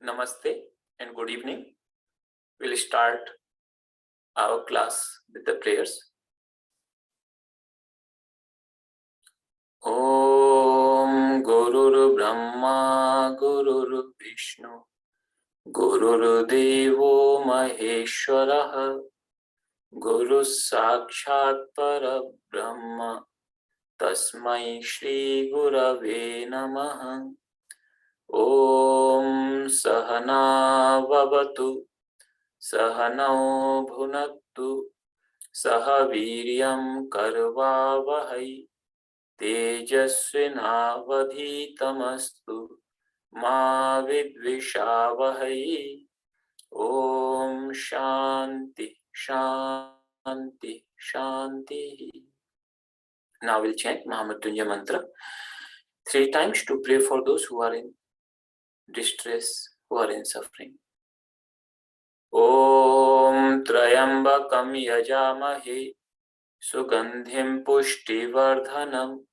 Namaste and good evening. We'll start our class with the prayers. Om Gurur Brahma Gurur Vishnu Gurur Devo Maheshwaraha Guru Sakshat Parabrahma Tasmai Shri Gurave Namaha. Om Sahana Vavatu Sahanao Bhunaktu Sahaviryam Karvavahai Tejasvinavadhitamastu Ma Vidvishavahai. Om Shanti Shanti Shanti. Now we'll chant Mahamrityunjaya mantra 3 times to pray for those who are in distress, who are in suffering. Om Trayambakam Yajamahe Sugandhim Pushtivardhanam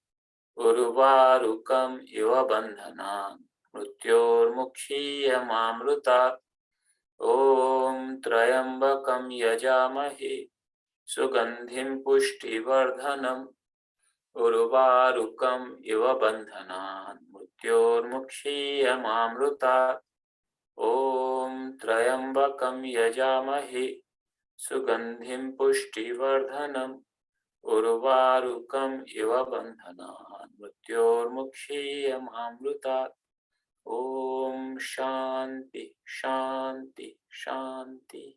Urvarukam Iva Bandhanam Mrityor Mukshiyamamrutat. Om Trayambakam Yajamahe Sugandhim Pushtivardhanam Urvarukam Iva Bandhanam Mrityor Mukshiyamamrutat. Om Trayambakam Yajamahe Sugandhim Pushtivardhanam Urvarukam Iva Bandhanam Mrityor Mukshiyamamrutat. Om Shanti Shanti Shanti.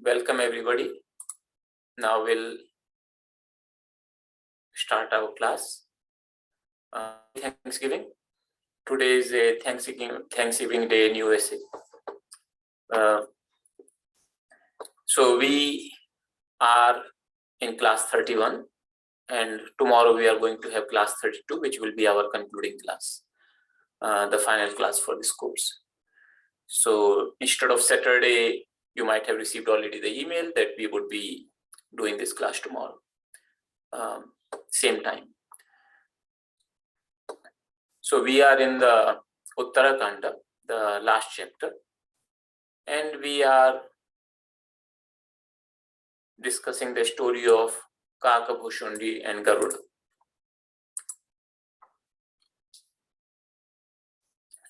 Welcome everybody. Now we'll start our class. Thanksgiving. Today is a Thanksgiving Day in USA. So we are in class 31 and tomorrow we are going to have class 32, which will be our concluding class, the final class for this course. So instead of Saturday, you might have received already the email that we would be doing this class tomorrow, same time. So we are in the Uttarakanda, the last chapter, and we are discussing the story of Kaka-bhushundi and garuḍa.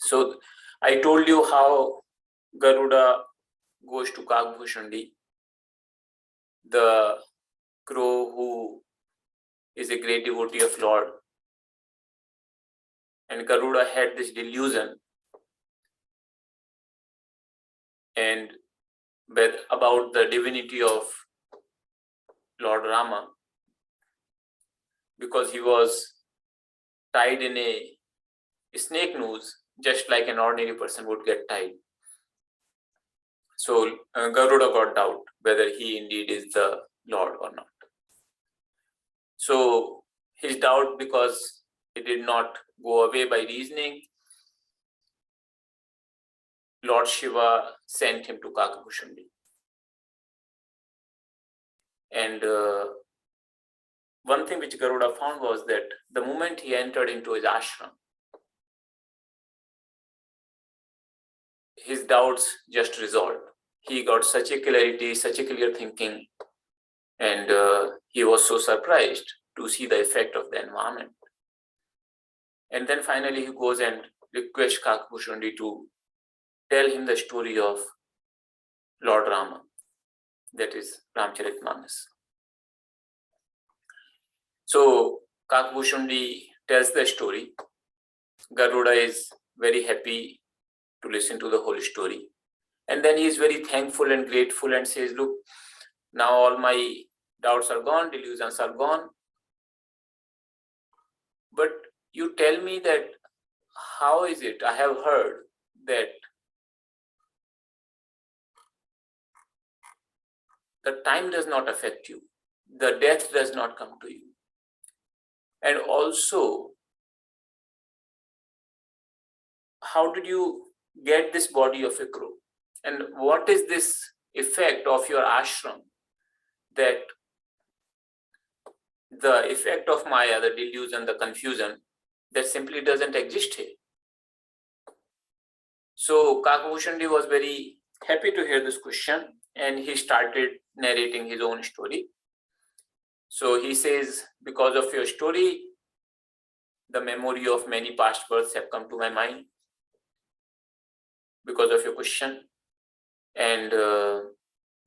So I told you how garuḍa goes to Kaka-bhushundi, the crow who is a great devotee of Lord. And garuḍa had this delusion and about the divinity of Lord Rama, because he was tied in a snake noose, just like an ordinary person would get tied. So garuḍa got doubt whether he indeed is the Lord or not. So his doubt, because it did not go away by reasoning, Lord Shiva sent him to Kaka-bhushundi. And one thing which garuḍa found was that the moment he entered into his ashram, his doubts just resolved. He got such a clarity, such a clear thinking, and he was so surprised to see the effect of the environment. And then finally he goes and requests Kaka-bhushundi to tell him the story of Lord Rama, that is Ramacharitamanasa. So Kaka-bhushundi tells the story. garuḍa is very happy to listen to the whole story. And then he is very thankful and grateful and says, look, now all my doubts are gone, delusions are gone. But you tell me that, how is it? I have heard that the time does not affect you. The death does not come to you. And also, how did you get this body of a crow? And what is this effect of your ashram? That the effect of Maya, the delusion, the confusion, that simply doesn't exist here. So Kaka-bhushundi was very happy to hear this question, and he started narrating his own story. So he says, because of your story, the memory of many past births have come to my mind because of your question. And the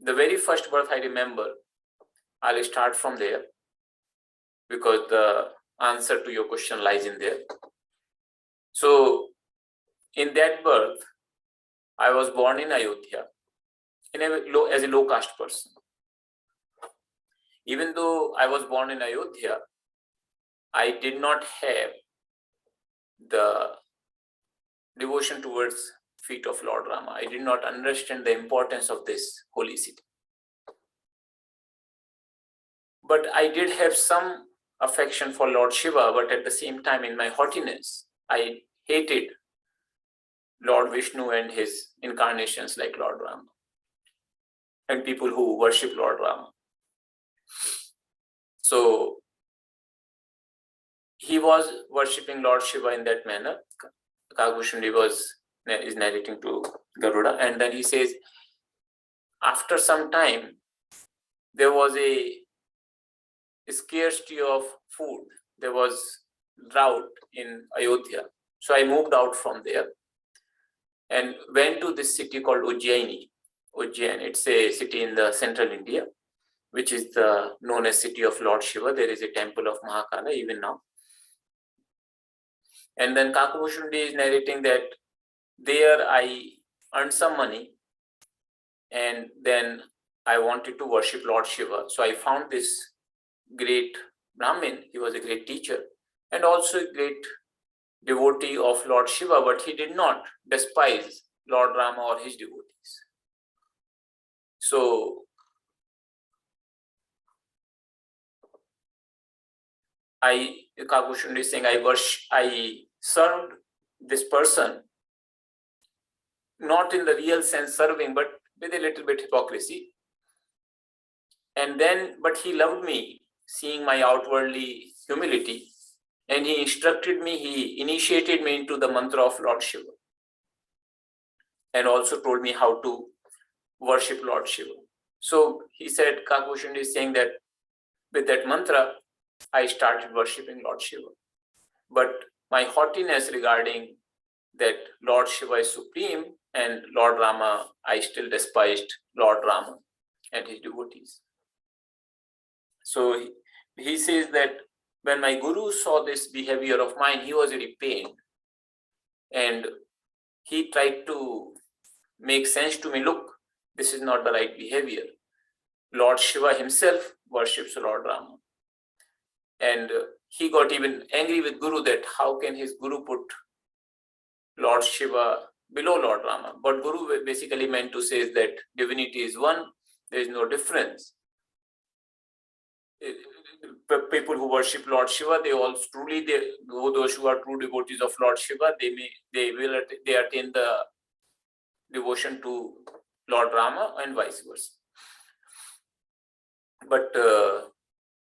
very first birth I remember, I'll start from there because the answer to your question lies in there. So in that birth, I was born in Ayodhya as a low caste person. Even though I was born in Ayodhya, I did not have the devotion towards feet of Lord Rama. I did not understand the importance of this holy city. But I did have some affection for Lord Shiva, but at the same time, in my haughtiness, I hated Lord Vishnu and his incarnations like Lord Rama and people who worship Lord Rama. So he was worshipping Lord Shiva in that manner. Kaka-bhushundi is narrating to Garuda, and then he says, after some time, there was a scarcity of food. There was drought in Ayodhya. So I moved out from there and went to this city called Ujjain. It's a city in the central India, which is known as city of Lord Shiva. There is a temple of Mahakala even now. And then Kaka-bhushundi is narrating that there I earned some money, and then I wanted to worship Lord Shiva. So I found this great Brahmin. He was a great teacher and also a great devotee of Lord Shiva, but he did not despise Lord Rama or his devotees. So Kaka-bhushundi is saying, I served this person, not in the real sense serving, but with a little bit hypocrisy. And then, but he loved me, seeing my outwardly humility, and he instructed me, he initiated me into the mantra of Lord Shiva, and also told me how to worship Lord Shiva. So he said, Kaka-bhushundi is saying that with that mantra, I started worshipping Lord Shiva. But my haughtiness regarding that Lord Shiva is supreme and Lord Rama, I still despised Lord Rama and his devotees. So he says that when my guru saw this behavior of mine, he was very pained. And he tried to make sense to me, look, this is not the right behavior. Lord Shiva himself worships Lord Rama. And he got even angry with Guru that how can his Guru put Lord Shiva below Lord Rama? But Guru basically meant to say that divinity is one, there is no difference. People who worship Lord Shiva, those who are true devotees of Lord Shiva, they attain the devotion to Lord Rama and vice versa. But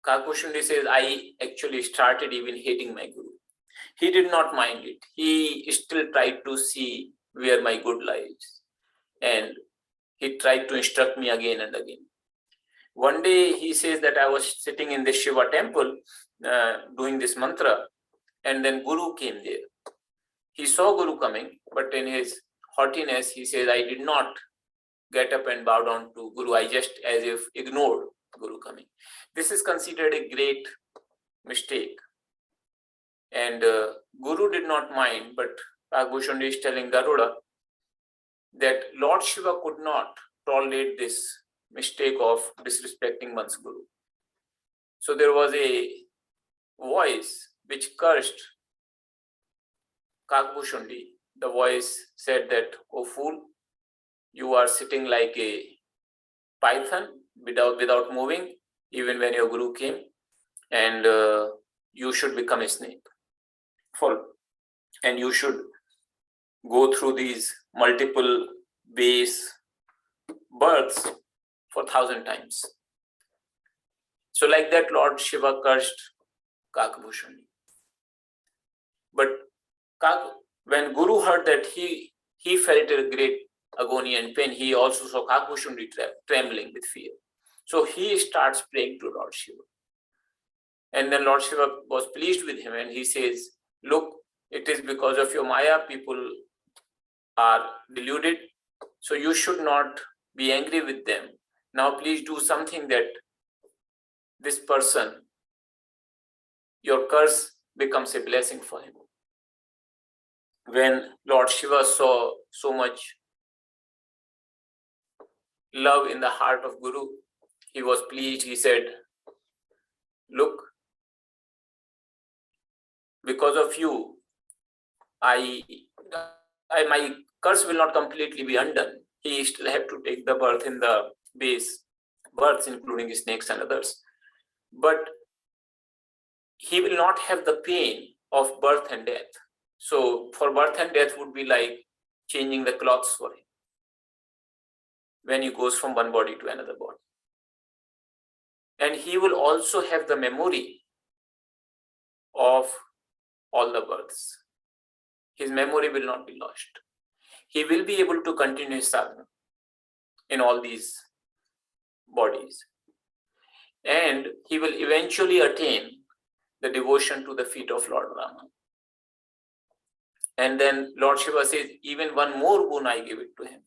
Kaka-bhushundi says, I actually started even hating my guru. He did not mind it. He still tried to see where my good lies. And he tried to instruct me again and again. One day he says that I was sitting in the Shiva temple doing this mantra, and then Guru came there. He saw Guru coming, but in his haughtiness, he says, I did not get up and bow down to Guru. I just as if ignored Guru coming. This is considered a great mistake. And Guru did not mind, but Kaka-bhushundi is telling Garuda that Lord Shiva could not tolerate this mistake of disrespecting one's Guru. So there was a voice which cursed Kaka-bhushundi. The voice said that, oh fool, you are sitting like a python without moving, even when your Guru came, and you should become a snake. And you should go through these multiple base, births for 1,000 times. So like that, Lord Shiva cursed Kaka-bhushundi. But when Guru heard that, he felt a great agony and pain. He also saw Kaka-bhushundi trembling with fear. So he starts praying to Lord Shiva. And then Lord Shiva was pleased with him and he says, look, it is because of your Maya people are deluded. So you should not be angry with them. Now please do something that this person, your curse becomes a blessing for him. When Lord Shiva saw so much love in the heart of Guru, he was pleased. He said, look, because of you, my curse will not completely be undone. He still have to take the birth in the base, births including snakes and others. But he will not have the pain of birth and death. So for birth and death would be like changing the clothes for him when he goes from one body to another body. And he will also have the memory of all the births. His memory will not be lost. He will be able to continue his sadhana in all these bodies. And he will eventually attain the devotion to the feet of Lord Rama. And then Lord Shiva says, even one more boon I give it to him,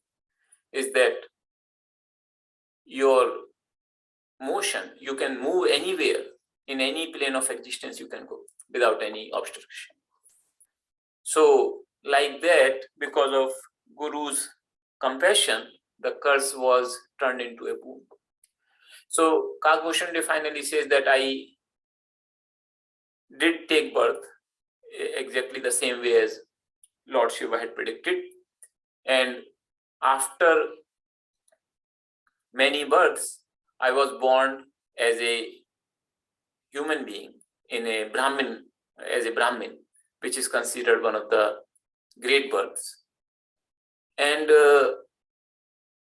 is that your motion, you can move anywhere, in any plane of existence you can go without any obstruction. So like that, because of Guru's compassion, the curse was turned into a boon. So Kaka-bhushundi finally says that I did take birth exactly the same way as Lord Shiva had predicted. And after many births, I was born as a human being in a Brahmin, as a Brahmin, which is considered one of the great births. And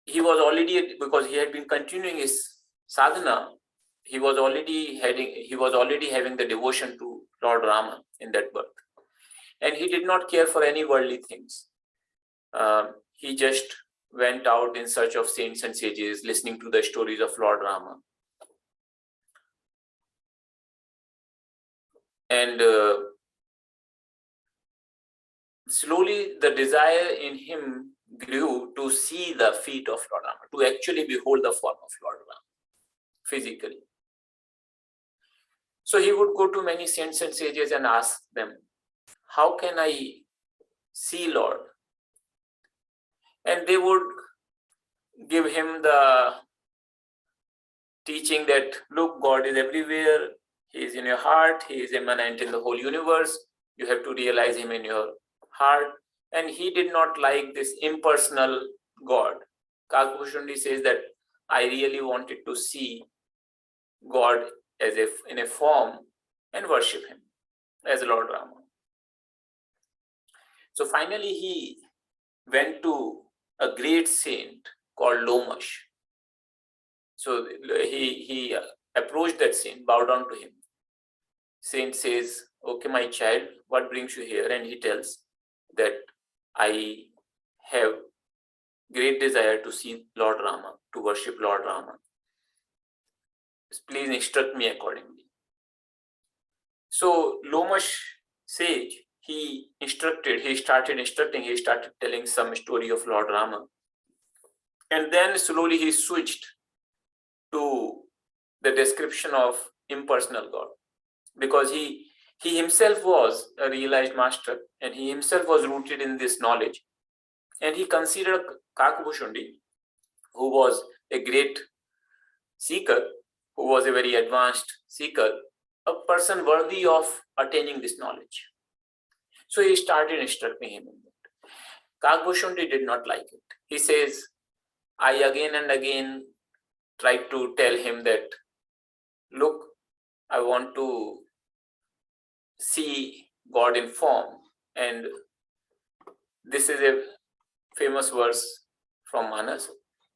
he was already, because he had been continuing his sadhana, he was already having the devotion to Lord Rama in that birth. And he did not care for any worldly things. He just went out in search of saints and sages, listening to the stories of Lord Rama. And slowly the desire in him grew to see the feet of Lord Rama, to actually behold the form of Lord Rama physically. So he would go to many saints and sages and ask them, how can I see Lord? And they would give him the teaching that, look, God is everywhere. He is in your heart. He is immanent in the whole universe. You have to realize him in your heart. And he did not like this impersonal God. Kaka-bhushundi says that I really wanted to see God as if in a form and worship him as Lord Rama. So finally he went to a great saint called Lomash. So he approached that saint, bowed down to him. Saint says, okay, my child, what brings you here? And he tells that I have great desire to see Lord Rama, to worship Lord Rama. Please instruct me accordingly. So Lomash sage, he started telling some story of Lord Rama. And then slowly he switched to the description of impersonal God, because he himself was a realized master and he himself was rooted in this knowledge. And he considered Kaka-bhushundi, who was a great seeker, who was a very advanced seeker, a person worthy of attaining this knowledge. So he started instructing him in that. Kaka-bhushundi did not like it. He says, I again and again tried to tell him that, look, I want to see God in form. And this is a famous verse from Manas.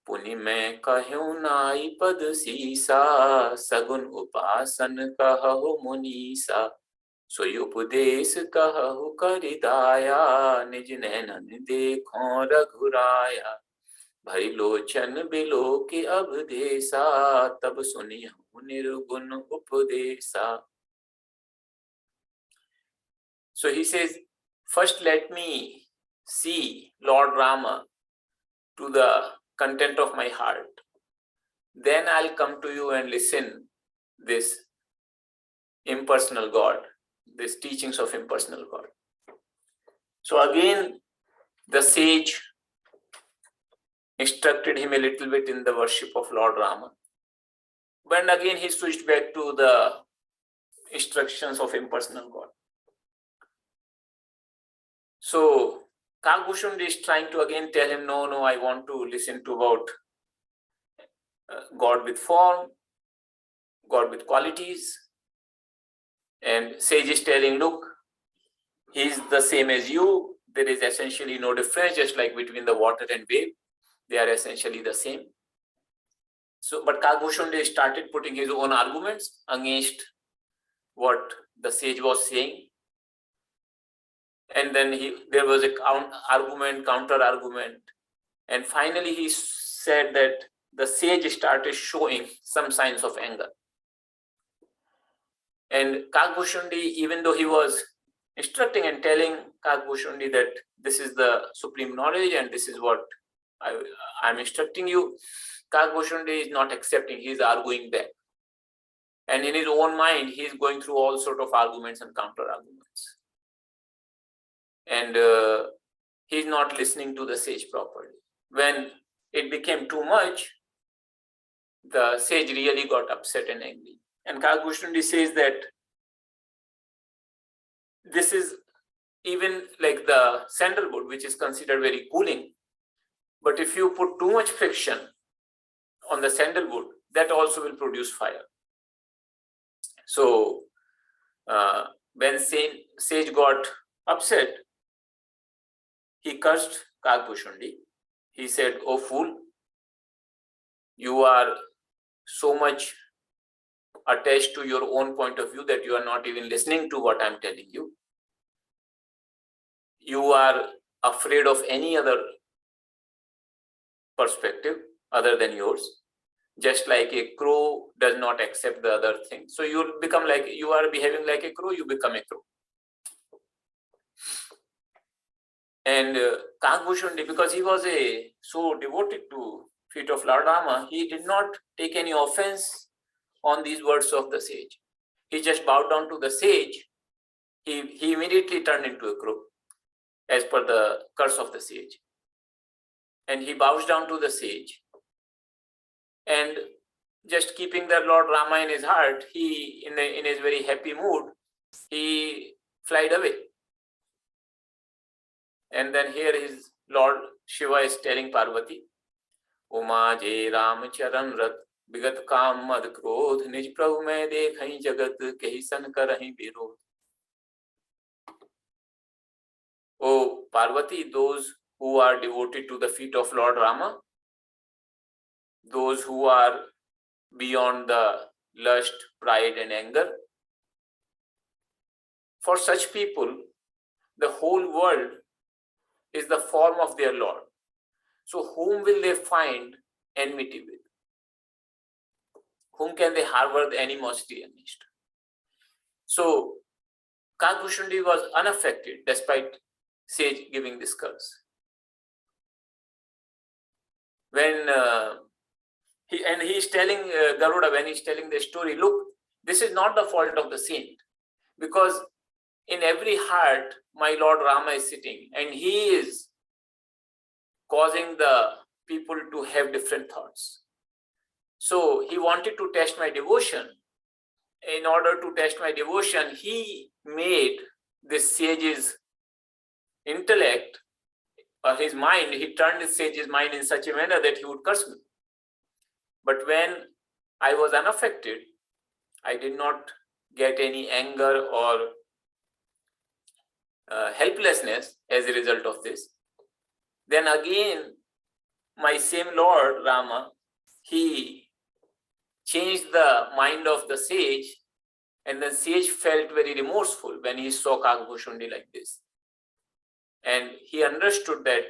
पुनि मैं कहूँ नाई पद सीसा, सगुन उपासन कहु मुनीसा, सोई उपदेश कहु करिदाया, निज नैनन देखो रघुराया, भई लोचन बिलो के अवधेसा, तब सुनिहु निर्गुण उपदेसा. So he says, first let me see Lord Rama to the content of my heart. Then I'll come to you and listen this impersonal God, these teachings of impersonal God. So again, the sage instructed him a little bit in the worship of Lord Rama. But again, he switched back to the instructions of impersonal God. So Kaka-bhushundi is trying to again tell him, no, I want to listen to about God with form, God with qualities. And sage is telling, look, he is the same as you. There is essentially no difference, just like between the water and wave. They are essentially the same. So, but Kaka-bhushundi started putting his own arguments against what the sage was saying. And then there was a counter argument. And finally he said that the sage started showing some signs of anger. And Kaka-bhushundi, even though he was instructing and telling Kaka-bhushundi that this is the supreme knowledge and this is what I'm instructing you, Kaka-bhushundi is not accepting, he is arguing back. And in his own mind, he is going through all sort of arguments and counter arguments. And he is not listening to the sage properly. When it became too much, the sage really got upset and angry. And Kaka-bhushundi says that this is even like the sandalwood, which is considered very cooling. But if you put too much friction on the sandalwood, that also will produce fire. So when sage got upset, he cursed Kaka-bhushundi. He said, "Oh fool, you are so much attached to your own point of view that you are not even listening to what I'm telling you. You are afraid of any other perspective other than yours, just like a crow does not accept the other thing. So you are behaving like a crow, you become a crow." And Kaka-bhushundi, because he was so devoted to feet of Lord Rama, he did not take any offense on these words of the sage. He just bowed down to the sage. He immediately turned into a crow, as per the curse of the sage. And he bows down to the sage. And just keeping the Lord Rama in his heart, he, in his very happy mood, he flied away. And then here is Lord Shiva is telling Parvati, "Uma je Ramacharan rat, bigat kam mad krodh, nij prabhu mein dekhain jagat, kehi san karahin virodh." Oh Parvati, those who are devoted to the feet of Lord Rama, those who are beyond the lust, pride and anger, for such people, the whole world is the form of their Lord. So whom will they find enmity with? Whom can they harbor the animosity against? So Kaka-bhushundi was unaffected despite sage giving this curse. When he is telling Garuda, when he is telling the story, look, this is not the fault of the saint, because in every heart my Lord Rama is sitting and he is causing the people to have different thoughts. So he wanted to test my devotion. In order to test my devotion, he made this sage's intellect, or his mind, he turned the sage's mind in such a manner that he would curse me. But when I was unaffected, I did not get any anger or helplessness as a result of this. Then again, my same Lord Rama, he changed the mind of the sage, and the sage felt very remorseful when he saw Kaka-bhushundi like this. And he understood that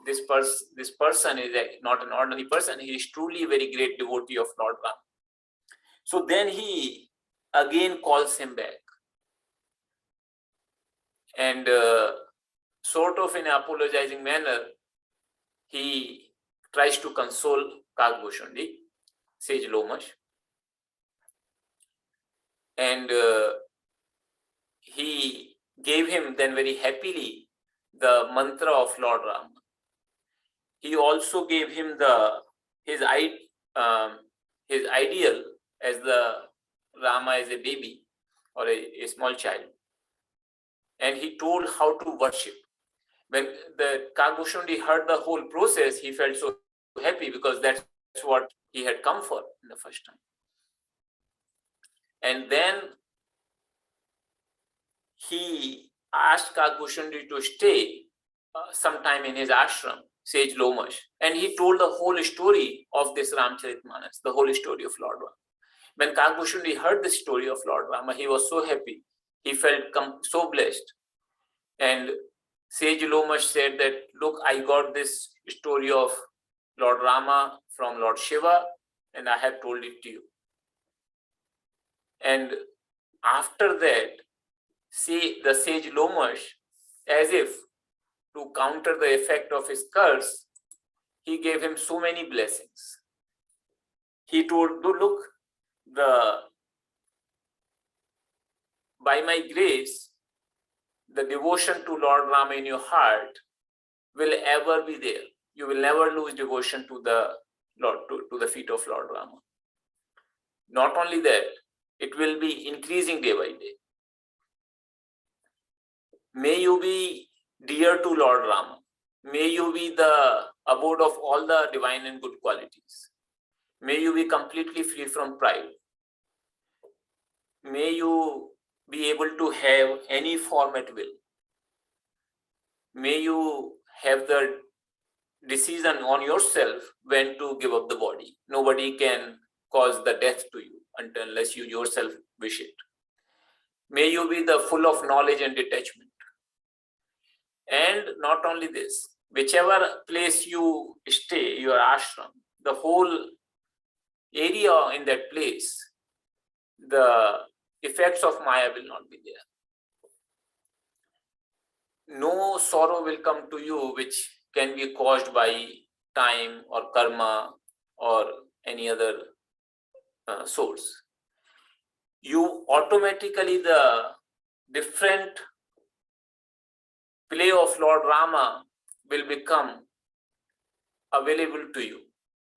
this person is not an ordinary person, he is truly a very great devotee of Lord Rama. So then he again calls him back. And sort of in an apologizing manner, he tries to console Kaka-bhushundi, Sage Lomash. And he gave him then very happily the mantra of Lord Rama. He also gave him his ideal as the Rama as a baby or a small child. And he told how to worship. When the Kaka-bhushundi heard the whole process, he felt so happy because that's what he had come for in the first time. And then he asked Kaka-bhushundi to stay sometime in his ashram, Sage Lomash, and he told the whole story of this Ramacharitamanasa, the whole story of Lord Rama. When Kaka-bhushundi heard the story of Lord Rama, he was so happy. He felt so blessed. And Sage Lomash said that, look, I got this story of Lord Rama from Lord Shiva, and I have told it to you. And after that, the Sage Lomash, as if to counter the effect of his curse, he gave him so many blessings. He told, look, by my grace, the devotion to Lord Rama in your heart will ever be there. You will never lose devotion to the Lord, to the feet of Lord Rama. Not only that, it will be increasing day by day. May you be dear to Lord Rama. May you be the abode of all the divine and good qualities. May you be completely free from pride. May you be able to have any form at will. May you have the decision on yourself when to give up the body. Nobody can cause the death to you unless you yourself wish it. May you be the full of knowledge and detachment. And not only this, whichever place you stay, your ashram, the whole area in that place, the effects of Maya will not be there. No sorrow will come to you which can be caused by time or karma or any other source. You automatically, the different play of Lord Rama will become available to you.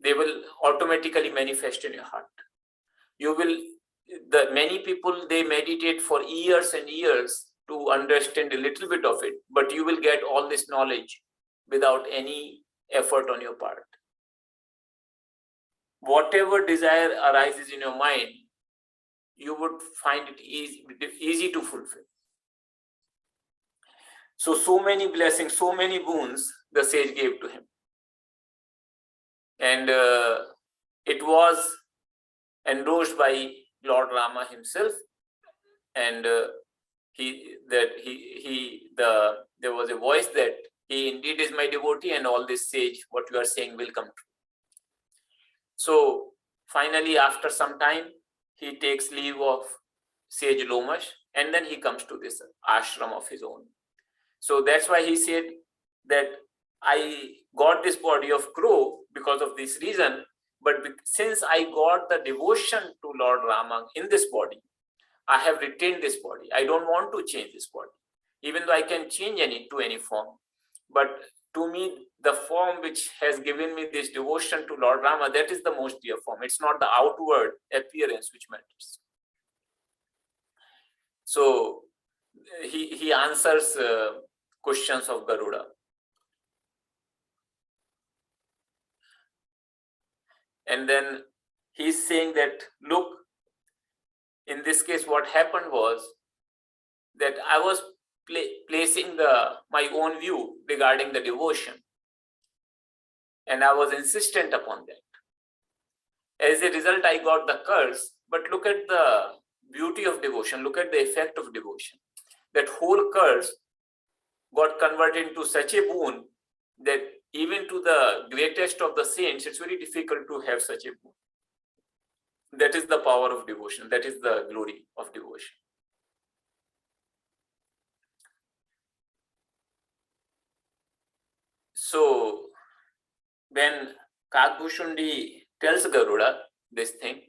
They will automatically manifest in your heart. Many people, they meditate for years and years to understand a little bit of it, but you will get all this knowledge without any effort on your part. Whatever desire arises in your mind, you would find it easy to fulfill. So many blessings, so many boons the sage gave to him. And it was endorsed by Lord Rama himself, and there was a voice that he indeed is my devotee, and all this sage, what you are saying will come true. So finally, after some time, he takes leave of Sage Lomash, and then he comes to this ashram of his own. So that's why he said that I got this body of crow because of this reason, but since I got the devotion to Lord Rama in this body, I have retained this body. I don't want to change this body, even though I can change to any form. But to me, the form which has given me this devotion to Lord Rama, that is the most dear form. It's not the outward appearance which matters. So he answers questions of Garuda. And then he's saying that, look, in this case, what happened was that I was placing my own view regarding the devotion. and I was insistent upon that. As a result, I got the curse. But look at the beauty of devotion. Look at the effect of devotion. That whole curse got converted into such a boon that even to the greatest of the saints, it's very difficult to have such a boon. That is the power of devotion. That is the glory of devotion. So when Kaka-bhushundi tells Garuda this thing,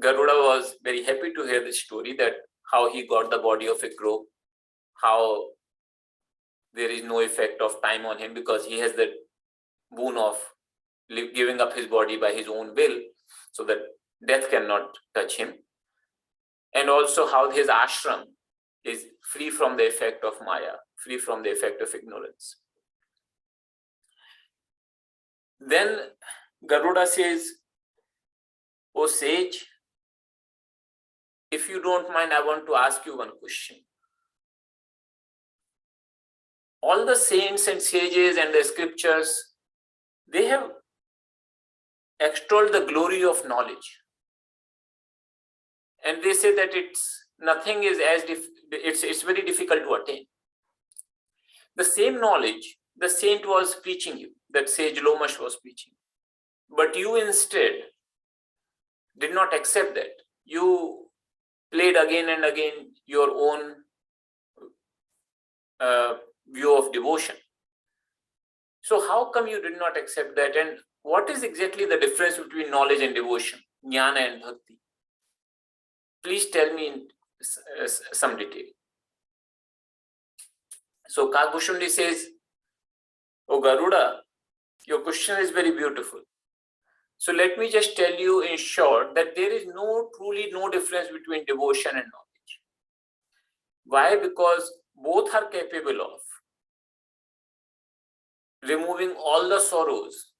Garuda was very happy to hear this story, that how he got the body of a crow, how there is no effect of time on him because he has the boon of giving up his body by his own will, so that death cannot touch him. And also how his ashram is free from the effect of Maya, free from the effect of ignorance. Then Garuda says, "O sage, if you don't mind, I want to ask you one question. All the saints and sages and the scriptures, they have extolled the glory of knowledge. And they say that nothing is it's very difficult to attain. The same knowledge the saint was preaching you, that sage Lomash was preaching. But you instead did not accept that. You played again and again your own view of devotion. So how come you did not accept that? And what is exactly the difference between knowledge and devotion, Nyana and Bhakti? Please tell me in some detail." So Kaka-bhushundi says, "Oh Garuda, your question is very beautiful. So let me just tell you in short that there is truly no difference between devotion and knowledge. Why? Because both are capable of removing all the sorrows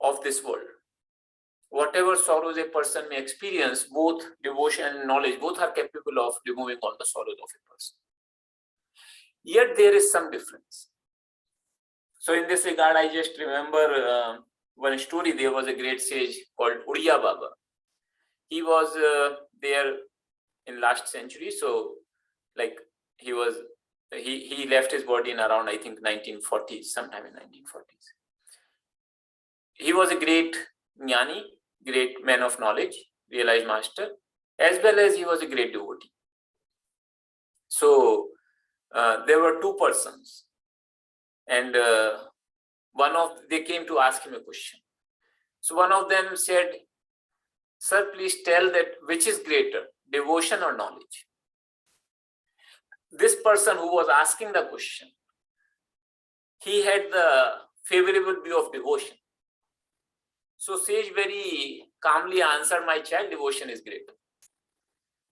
of this world. Whatever sorrows a person may experience, both devotion and knowledge, both are capable of removing all the sorrows of a person. Yet there is some difference. So in this regard, I just remember one story. There was a great sage called Uriya Baba. He was there in last century. So like he left his body in around, I think, 1940s, sometime in 1940s. He was a great Jnani, great man of knowledge, realized master, as well as he was a great devotee. So there were two persons, and they came to ask him a question. So one of them said, "Sir, please tell that which is greater, devotion or knowledge?" This person who was asking the question, he had the favorable view of devotion. So sage very calmly answered, "My child, devotion is greater."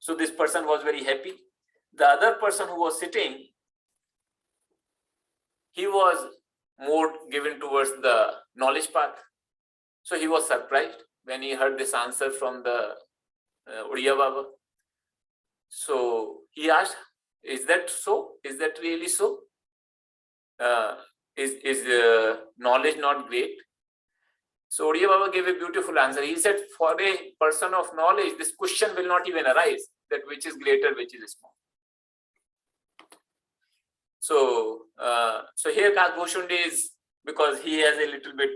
So this person was very happy. The other person who was sitting, he was more given towards the knowledge path. So he was surprised when he heard this answer from the Uriya Baba. So he asked, "Is that so? Is that really so? Is knowledge not great?" So Uriya Baba gave a beautiful answer. He said, "For a person of knowledge, this question will not even arise, that which is greater, which is small." So here Kaka-bhushundi is, because he has a little bit,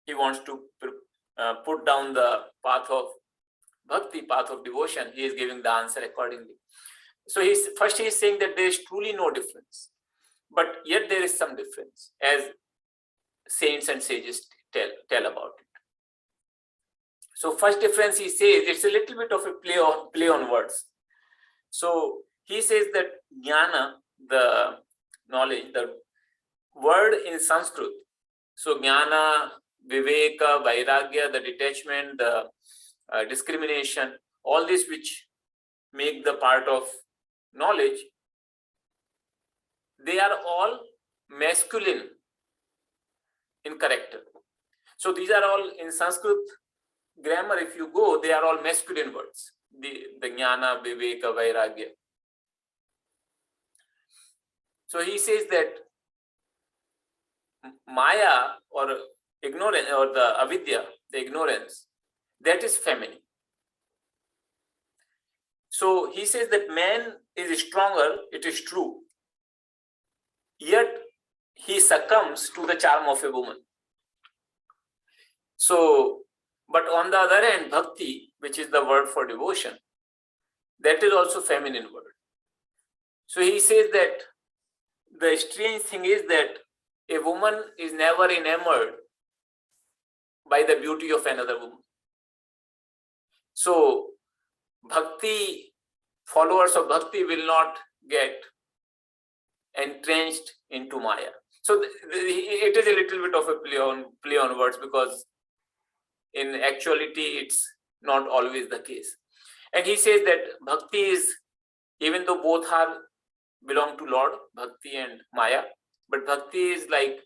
he wants to put down the path of bhakti, path of devotion. He is giving the answer accordingly. So first he is saying that there is truly no difference, but yet there is some difference, as saints and sages tell about it. So first difference, he says, it's a little bit of a play on words. So he says that Nyana, the knowledge, the word in Sanskrit. So Nyana, Viveka, Vairagya, the detachment, the discrimination, all this which make the part of knowledge, they are all masculine in character. So these are all in Sanskrit grammar. If you go, they are all masculine words. The Nyana, Viveka, Vairagya. So he says that Maya or ignorance, or the avidya, the ignorance, that is feminine. So he says that man is stronger, it is true, yet he succumbs to the charm of a woman. So, but on the other hand, bhakti, which is the word for devotion, that is also feminine word. So he says that the strange thing is that a woman is never enamored by the beauty of another woman. So bhakti, followers of bhakti will not get entrenched into Maya. So it is a little bit of a play on words, because in actuality it's not always the case. And he says that bhakti is, even though both are belong to Lord, bhakti and Maya, but bhakti is like,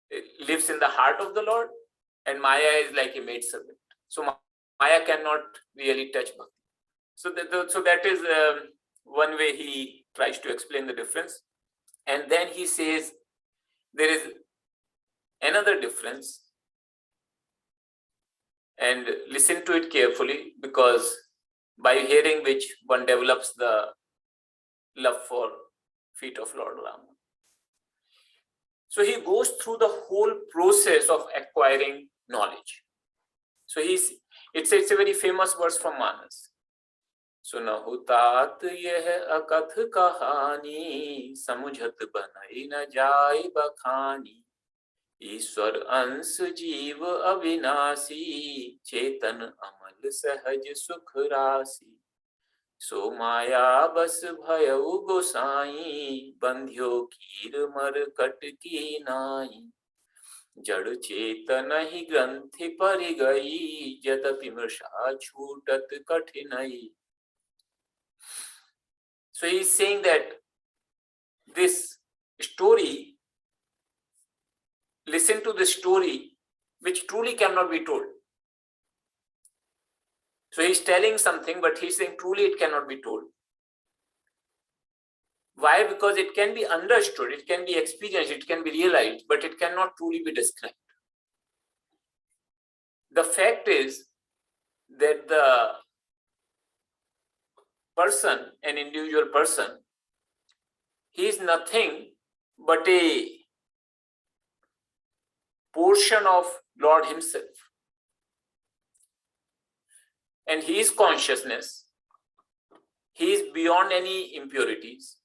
it lives in the heart of the Lord, and Maya is like a maidservant. So Maya cannot really touch bhakti. So that is one way he tries to explain the difference. And then he says there is another difference, and listen to it carefully, because by hearing which one develops the love for feet of Lord Rama. So he goes through the whole process of acquiring knowledge. So it's a very famous verse from Manas. सुनहु तात यह अकथ कहानी, समझत बनई न जाय बखानी। ईश्वर अंश जीव अविनाशी, चेतन अमल सहज सुख राशि। सो माया बस भयउ गोसाई, बंध्यो कीर मर कट की नाई। जड़ चेतन ही ग्रंथि परि गई, यद्यपि मृषा छूटत कठिनई। So he is saying that this story, listen to the story which truly cannot be told. So he is telling something, but he is saying truly it cannot be told. Why? Because it can be understood, it can be experienced, it can be realized, but it cannot truly be described. The fact is that the person, an individual person, he is nothing but a portion of Lord himself. And his consciousness, he is beyond any impurities.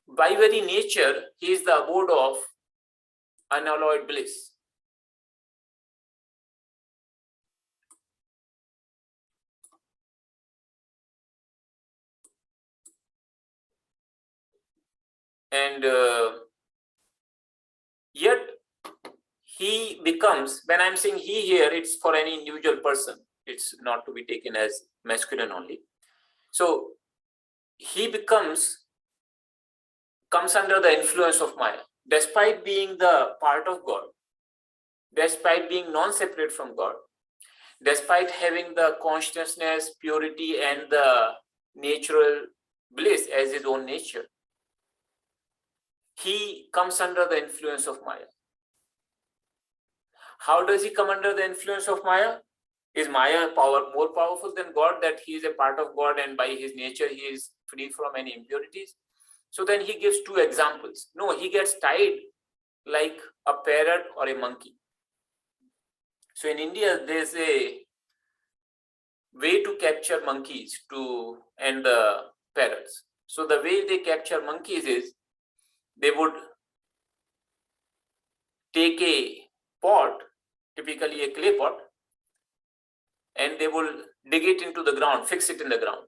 By very nature, he is the abode of unalloyed bliss. And yet he becomes, when I'm saying he here, it's for any individual person. It's not to be taken as masculine only. So he comes under the influence of Maya, despite being the part of God, despite being non-separate from God, despite having the consciousness, purity, and the natural bliss as his own nature. He comes under the influence of Maya. How does he come under the influence of Maya? Is Maya more powerful than God, that he is a part of God and by his nature he is free from any impurities? So then he gives two examples. No, he gets tied like a parrot or a monkey. So in India, there's a way to capture monkeys and the parrots. So the way they capture monkeys is, they would take a pot, typically a clay pot, and they will dig it into the ground, fix it in the ground.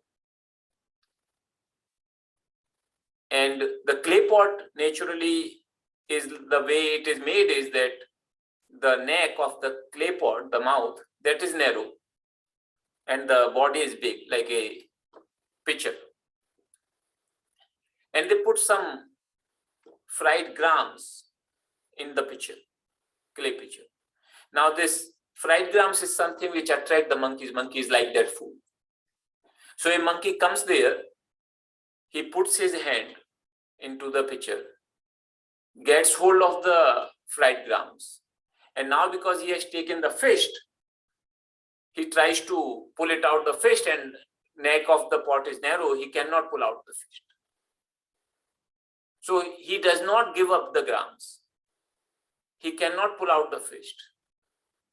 And the clay pot naturally is, the way it is made is that the neck of the clay pot, the mouth, that is narrow, and the body is big, like a pitcher. And they put some fried grams in the pitcher, clay pitcher. Now this fried grams is something which attract the monkeys. Monkeys like that food. So a monkey comes there, he puts his hand into the pitcher, gets hold of the fried grams. And now because he has taken the fish, he tries to pull it out the fish, and neck of the pot is narrow, he cannot pull out the fish. So he does not give up the grams. He cannot pull out the fish.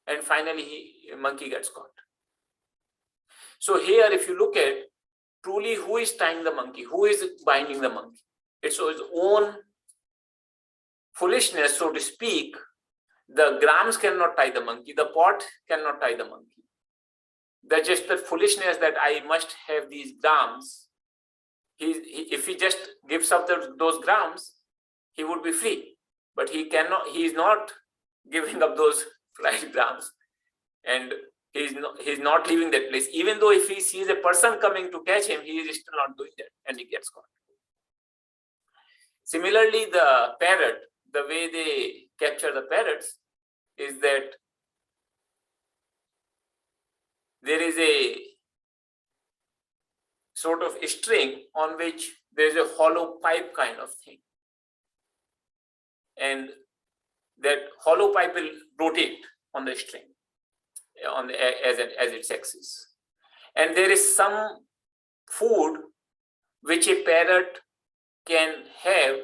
And finally, monkey gets caught. So here, if you look at, truly who is tying the monkey? Who is binding the monkey? It's his own foolishness, so to speak. The grams cannot tie the monkey. The pot cannot tie the monkey. That's just the foolishness that I must have these grams. If he just gives up those grams, he would be free. But he cannot. He is not giving up those fried grams, and he's not leaving that place. Even though if he sees a person coming to catch him, he is still not doing that, and he gets caught. Similarly, the parrot, the way they capture the parrots is that there is a sort of a string on which there is a hollow pipe kind of thing. And that hollow pipe will rotate on the string as its axis. And there is some food which a parrot can have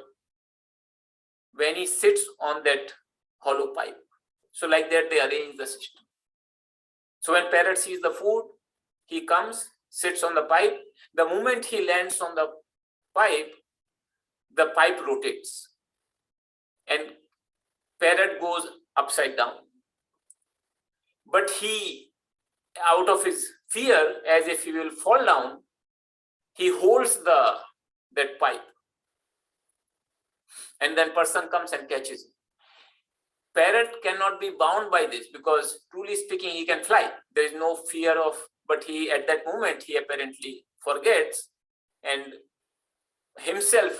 when he sits on that hollow pipe. So like that they arrange the system. So when parrot sees the food, he comes, sits on the pipe. The moment he lands on the pipe rotates. And parrot goes upside down. But he, out of his fear, as if he will fall down, he holds that pipe. And then person comes and catches him. Parrot cannot be bound by this because, truly speaking, he can fly. There is no fear of, but he, at that moment, he apparently forgets and himself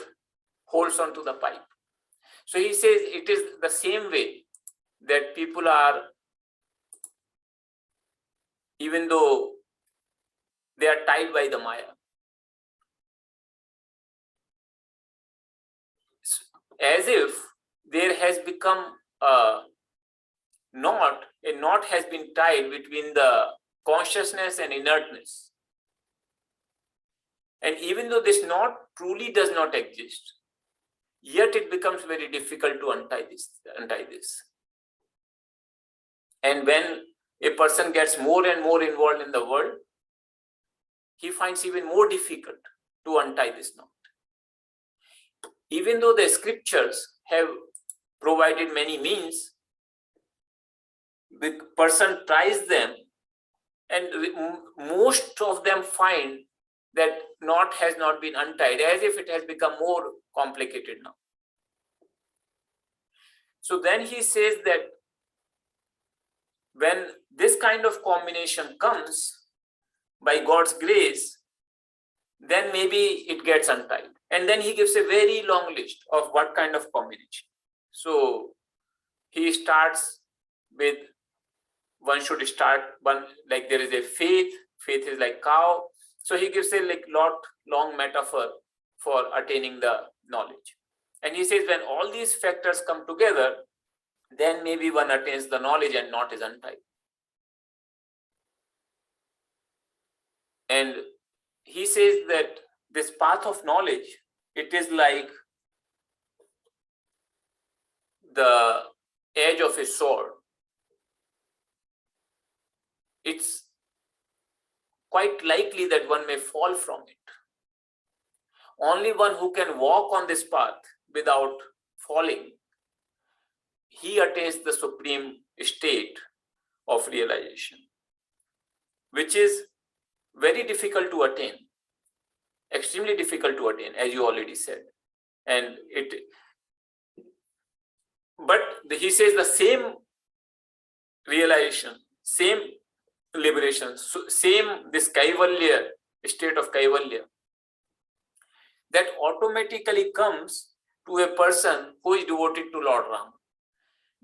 holds on to the pipe. So he says it is the same way that people are, even though they are tied by the Maya. As if there has become a knot has been tied between the consciousness and inertness. And even though this knot truly does not exist, yet it becomes very difficult to untie this. And when a person gets more and more involved in the world, he finds even more difficult to untie this knot. Even though the scriptures have provided many means, the person tries them, and most of them find that knot has not been untied, as if it has become more complicated now. So then he says that when this kind of combination comes by God's grace, then maybe it gets untied. And then he gives a very long list of what kind of combination. So he starts with, one should start, like there is a faith is like cow. So he gives a long metaphor for attaining the knowledge. And he says when all these factors come together, then maybe one attains the knowledge and knot is untied. And he says that this path of knowledge, it is like the edge of a sword. It's quite likely that one may fall from it. Only one who can walk on this path without falling, he attains the supreme state of realization, which is very difficult to attain, extremely difficult to attain, as you already said. And but he says the same realization, same liberation, same this kaivalya, state of kaivalya, that automatically comes to a person who is devoted to Lord Rama.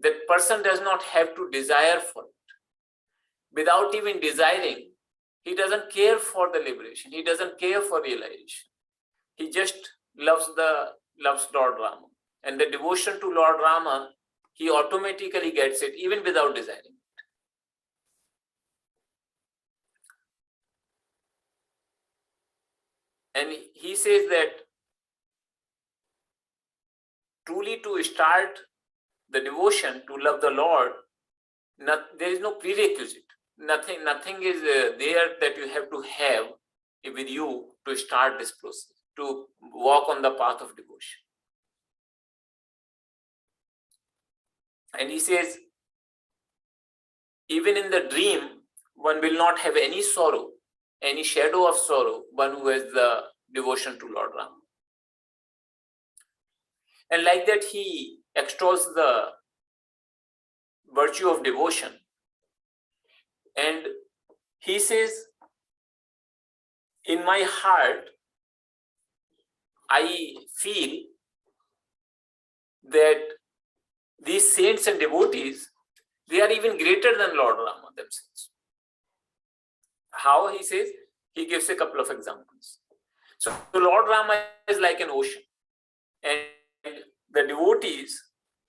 That person does not have to desire for it. Without even desiring, he doesn't care for the liberation. He doesn't care for realization. He just loves Lord Rama. And the devotion to Lord Rama, he automatically gets it even without desiring. And he says that truly to start the devotion, to love the Lord, there is no prerequisite. Nothing is there that you have to have with you to start this process, to walk on the path of devotion. And he says, even in the dream, one will not have any sorrow, any shadow of sorrow, one who has the devotion to Lord Rama. And like that, he extols the virtue of devotion. And he says, in my heart, I feel that these saints and devotees, they are even greater than Lord Rama themselves. How? He says, he gives a couple of examples. So Lord Rama is like an ocean, and the devotees,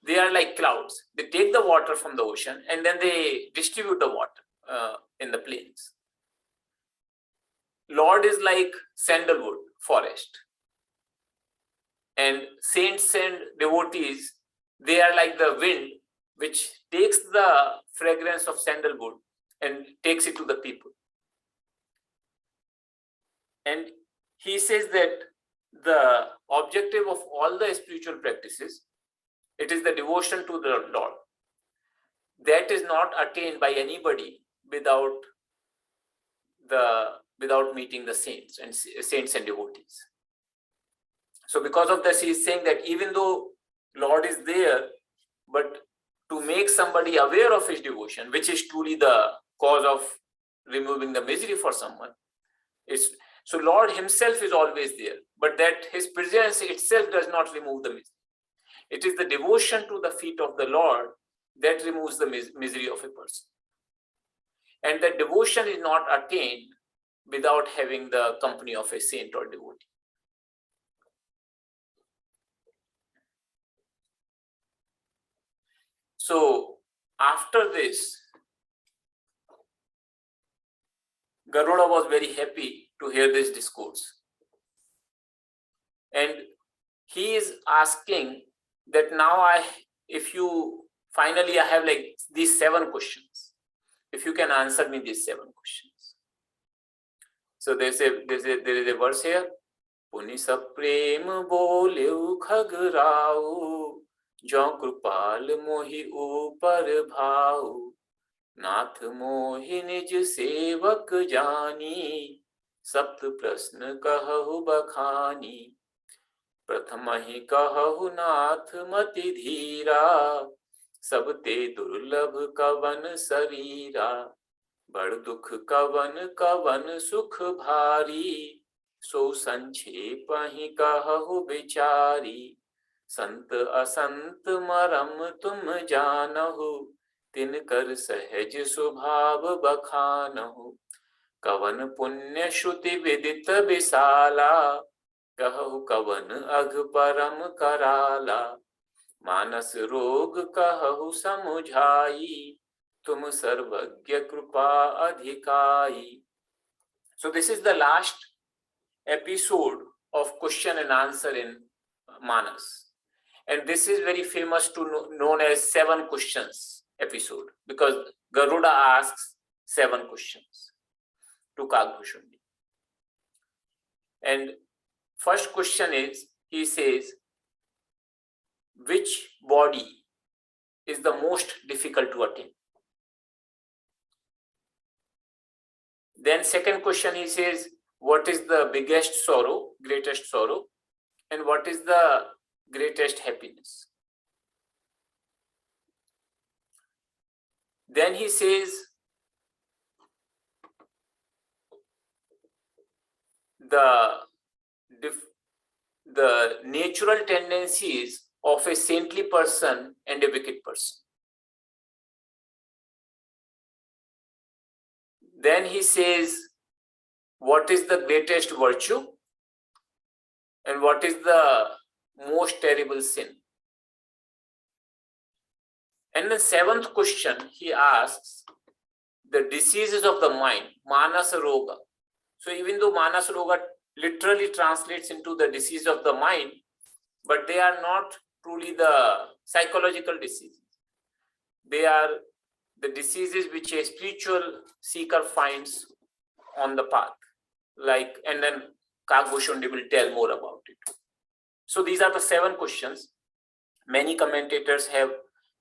they are like clouds. They take the water from the ocean and then they distribute the water in the plains. Lord is like sandalwood forest, and saints and devotees, they are like the wind which takes the fragrance of sandalwood and takes it to the people. And he says that the objective of all the spiritual practices, it is the devotion to the Lord. That is not attained by anybody without meeting the saints and devotees. So because of this, he is saying that even though Lord is there, but to make somebody aware of his devotion, which is truly the cause of removing the misery for someone, so Lord himself is always there, but that his presence itself does not remove the misery. It is the devotion to the feet of the Lord that removes the misery of a person. And that devotion is not attained without having the company of a saint or devotee. So after this, Garuda was very happy to hear this discourse. And he is asking that now if you finally I have like these 7 questions. If you can answer me these 7 questions. So there is a verse here. Puni sab prem boleu khagrao, jo krupal mohi upar bhau, nath mohi nij sevak jani, sapt prasna kahu bakhani, prathamahi kahu nath mati dhira, sabte durlabh kavan sarira, bad dukh kavan sukh bhari, so sanchepahi kahu bichari, sant asant maram tum janahu, tin kar sahaj subhav bakhanahu, kavan punya shruti vidit bisala, kahu kavan agh param karala, manas rog kahu samujhai, tum sarvagya krupa adhikai. So this is the last episode of question and answer in Manas. And this is very famous known as 7 questions episode, because Garuda asks 7 questions to Kaka-bhushundi. And first question is, he says, which body is the most difficult to attain? Then second question, he says, what is the biggest sorrow, greatest sorrow, and what is the greatest happiness? Then he says, the natural tendencies of a saintly person and a wicked person. Then he says, what is the greatest virtue and what is the most terrible sin? And the seventh question he asks, the diseases of the mind, Manasa Roga. So even though Manasa Roga literally translates into the disease of the mind, but they are not truly the psychological diseases. They are the diseases which a spiritual seeker finds on the path. Like, and then Kaka-bhushundi will tell more about it. So these are the 7 questions. Many commentators have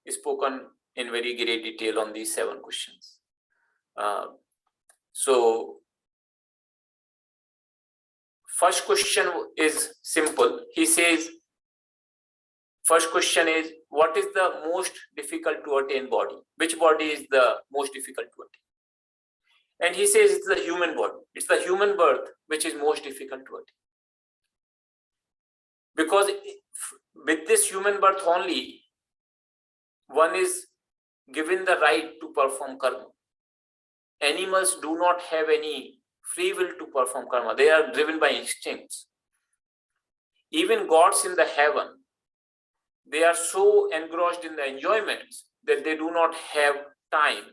spoken in very great detail on these 7 questions. So first question is simple. He says, first question is, what is the most difficult to attain body? Which body is the most difficult to attain? And he says it's the human body. It's the human birth which is most difficult to attain. Because with this human birth only, one is given the right to perform karma. Animals do not have any free will to perform karma. They are driven by instincts. Even gods in the heaven, they are so engrossed in the enjoyments that they do not have time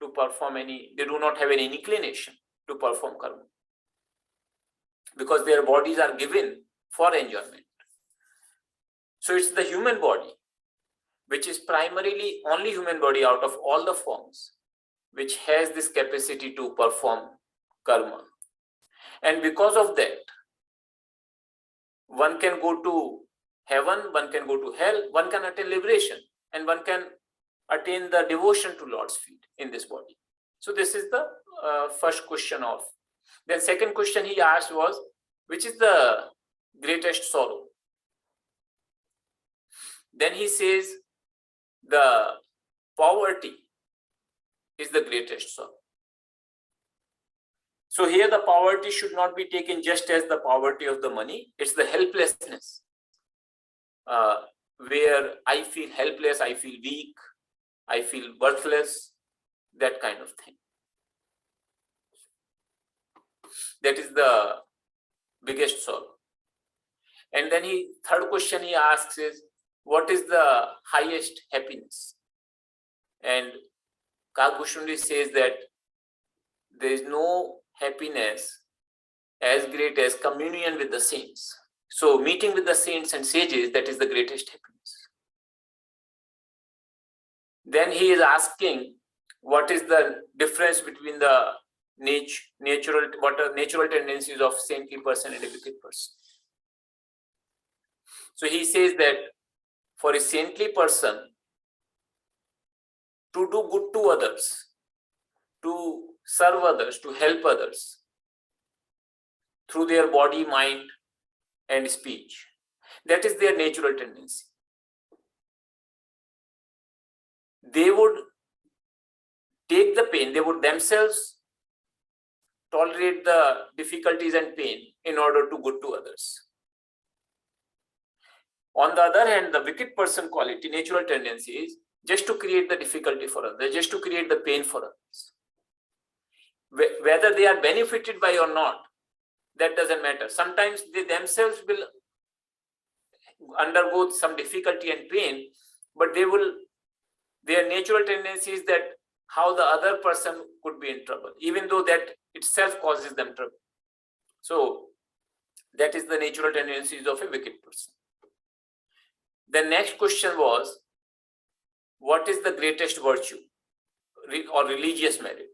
to perform they do not have any inclination to perform karma. Because their bodies are given for enjoyment. So it's the human body, which is primarily only human body out of all the forms, which has this capacity to perform karma. And because of that, one can go to heaven, one can go to hell, one can attain liberation, and one can attain the devotion to Lord's feet in this body. So this is the first question of. Then second question he asked was, which is the greatest sorrow? Then he says, the poverty is the greatest sorrow. So here the poverty should not be taken just as the poverty of the money. It's the helplessness, where I feel helpless, I feel weak, I feel worthless, that kind of thing. That is the biggest sorrow. And then third question he asks is, what is the highest happiness? And Kaka-bhushundi says that there is no happiness as great as communion with the saints. So meeting with the saints and sages, that is the greatest happiness. Then he is asking, what is the difference between the natural tendencies of saintly person and a wicked person? So he says that for a saintly person to do good to others, to serve others, to help others through their body, mind, and speech, that is their natural tendency. They would take the pain, they would themselves tolerate the difficulties and pain in order to good to others. On the other hand, the wicked person quality, natural tendency is just to create the difficulty for others, just to create the pain for others. Whether they are benefited by or not, that doesn't matter. Sometimes they themselves will undergo some difficulty and pain, but their natural tendency is that how the other person could be in trouble, even though that itself causes them trouble. So that is the natural tendencies of a wicked person. The next question was, what is the greatest virtue or religious merit?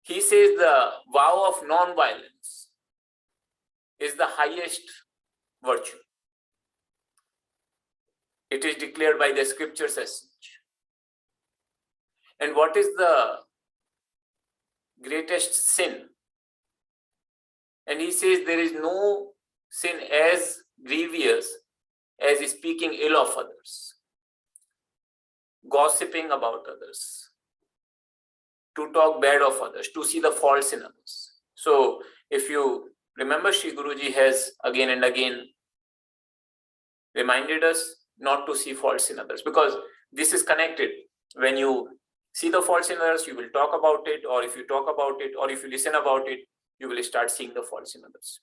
He says the vow of non-violence is the highest virtue. It is declared by the scriptures as such. And what is the greatest sin? And he says there is no sin as grievous as speaking ill of others, gossiping about others, to talk bad of others, to see the faults in others. So if you remember, Shri Guruji has again and again reminded us not to see faults in others, because this is connected. When you see the faults in others, you will talk about it, or if you talk about it, or if you listen about it, you will start seeing the faults in others.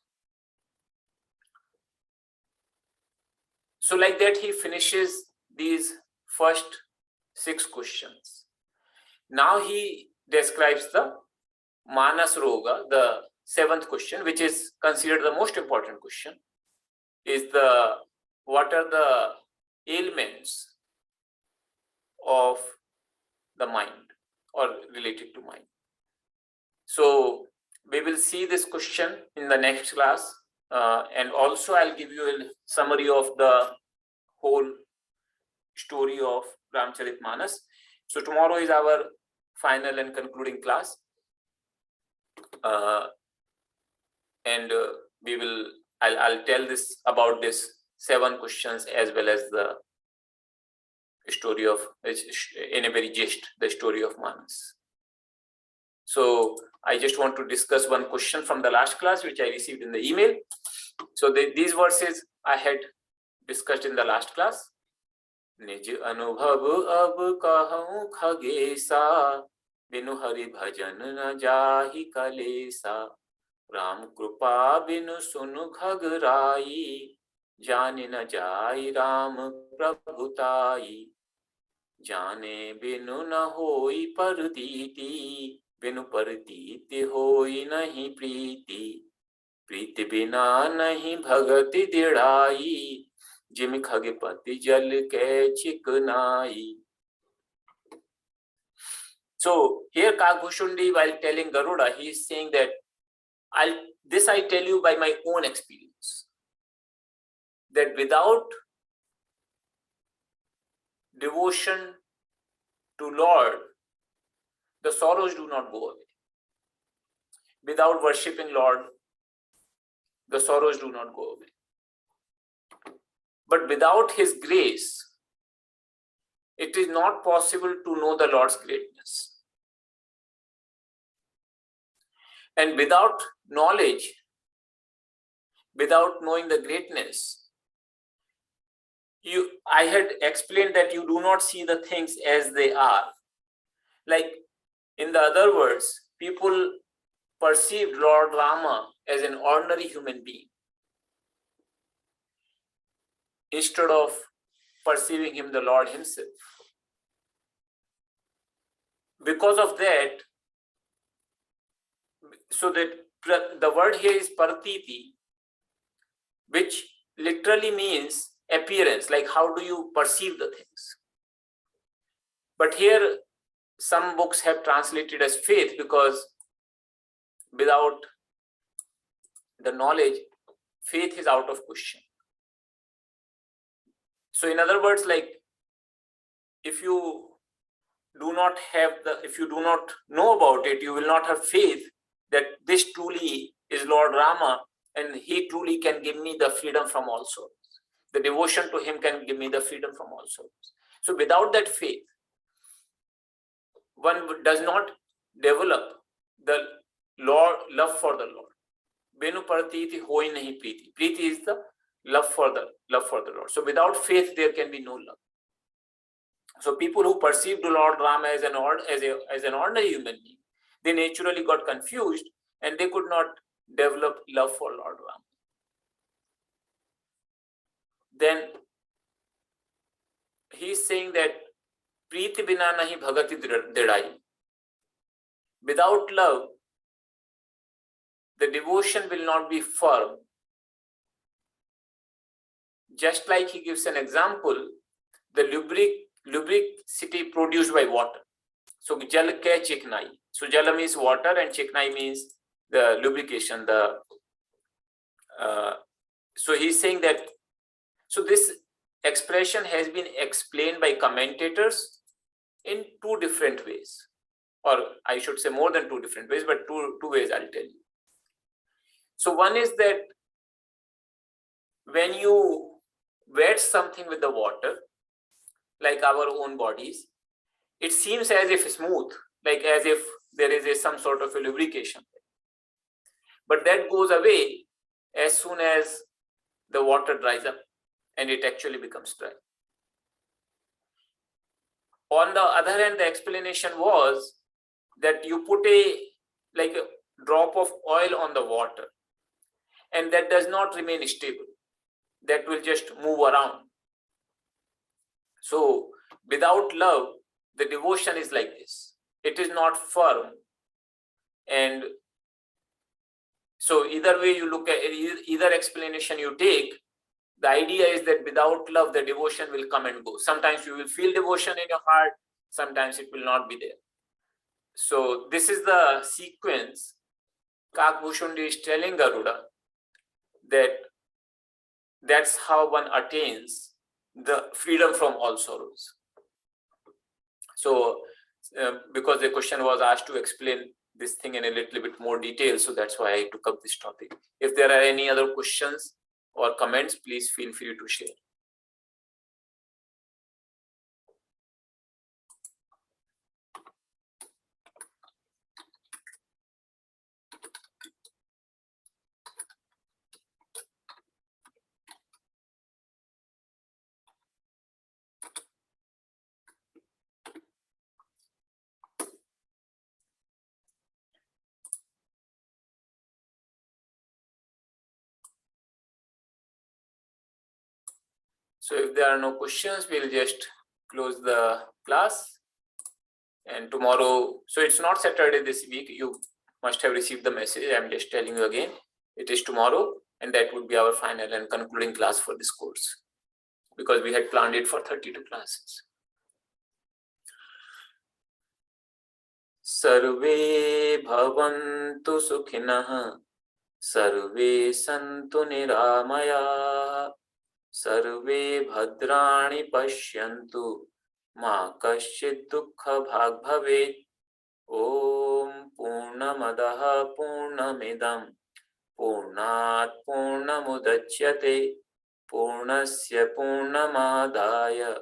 So like that, he finishes these first 6 questions. Now he describes the Manas Roga, the 7th question, which is considered the most important question, is what are the ailments of the mind or related to mind. So we will see this question in the next class, and also I'll give you a summary of the whole story of Ramacharitamanasa. So tomorrow is our final and concluding class, and I'll tell this about this 7 questions as well as the story of, in a very gist, the story of Manas. So I just want to discuss one question from the last class which I received in the email. So these verses I had discussed in the last class. Nij anubhav ab kahun khagesa, binu hari bhajan na jahi kalesa, Ram kripa binu sunu khagrai, jani na jai Ram prabhutai, jane binu na hoi parditi, binu parditi hoi nahi priti, priti bina nahi bhagati didai, jim khagipati jal ke chiknai. So here Kaka-bhushundi, while telling Garuda, he is saying that this I tell you by my own experience, that without devotion to Lord, the sorrows do not go away. Without worshipping Lord, the sorrows do not go away. But without His grace, it is not possible to know the Lord's greatness. And without knowledge, without knowing the greatness, I had explained that you do not see the things as they are. Like, in the other words, people perceived Lord Rama as an ordinary human being instead of perceiving him the Lord himself. Because of that, so that the word here is partiti, which literally means appearance, like how do you perceive the things. But here some books have translated as faith, because without the knowledge, faith is out of question. So in other words, like, if you do not know about it, you will not have faith that this truly is Lord Rama and he truly can give me the freedom from all sorrows. The devotion to him can give me the freedom from all sorrows. So without that faith, one does not develop the love for the Lord. Benu partiti hoi nahi priti. Priti is the love for the Lord. So without faith, there can be no love. So people who perceived Lord Rama as an ordinary human being, they naturally got confused and they could not develop love for Lord Rama. Then he is saying that Priti bina nahi bhagati didai. Without love, the devotion will not be firm. Just like he gives an example, the lubricity produced by water. So jal ke chiknai. So jala means water and chiknai means the lubrication. So he's saying that, so this expression has been explained by commentators in 2 different ways, or I should say more than 2 different ways, but two ways I'll tell you. So one is that when you wet something with the water, like our own bodies, it seems as if smooth, like as if there is some sort of a lubrication. But that goes away as soon as the water dries up and it actually becomes dry. On the other hand, the explanation was that you put a drop of oil on the water, and that does not remain stable. That will just move around. So without love, the devotion is like this. It is not firm. And so either way you look at either explanation you take, the idea is that without love, the devotion will come and go. Sometimes you will feel devotion in your heart, sometimes it will not be there. So this is the sequence. Kaka-bhushundi is telling Garuda that that's how one attains the freedom from all sorrows. So because the question was asked to explain this thing in a little bit more detail, so that's why I took up this topic. If there are any other questions or comments, please feel free to share. So if there are no questions, we'll just close the class. And tomorrow, so it's not Saturday this week, you must have received the message. I'm just telling you again, it is tomorrow, and that would be our final and concluding class for this course, because we had planned it for 32 classes. Sarve bhavantu sukhinah, sarve santu niramaya, sarve bhadrani pashyantu, ma kaschid dukkha bhag bhavet. Om Purnamadaha Purnamidam Purnat Purnamudachyate Purnasya Purnamadaya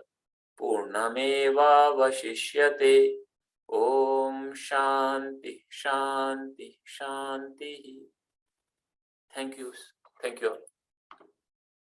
Purnameva Vashishyate. Om Shanti Shanti Shanti. Thank you. Thank you all.